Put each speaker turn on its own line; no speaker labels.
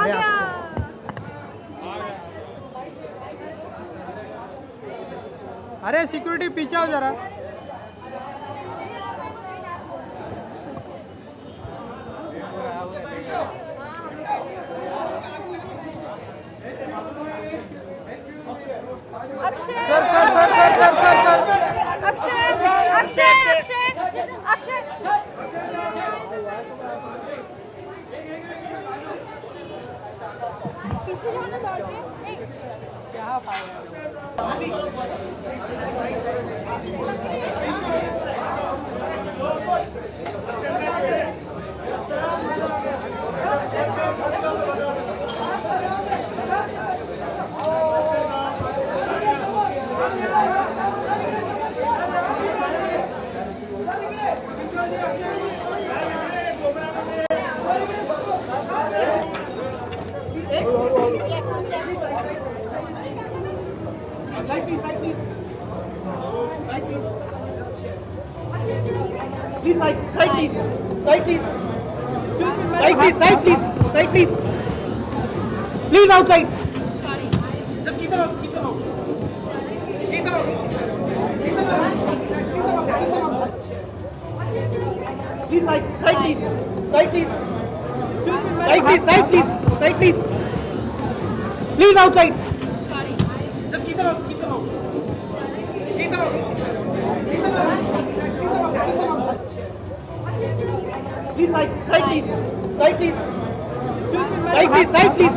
गया।
अरे सिक्योरिटी पीछे आओ जरा।
Akshay
sir sir sir sir sir sir sir
Akshay Akshay Akshay Akshay पीछे जाना दौड़ के।
क्या पाया
Please, side please. Side please. Side please. Side please. Side please. Please outside. Just keep them out. Keep them out. Keep them out. Keep them out. Keep them out. Please, side please. Side please. Side please. Side please. Side please. Please outside. Just keep them out. Keep them out. Keep them out. Keep them out. Keep them out. Please, side please. Side please. Side please. Side please.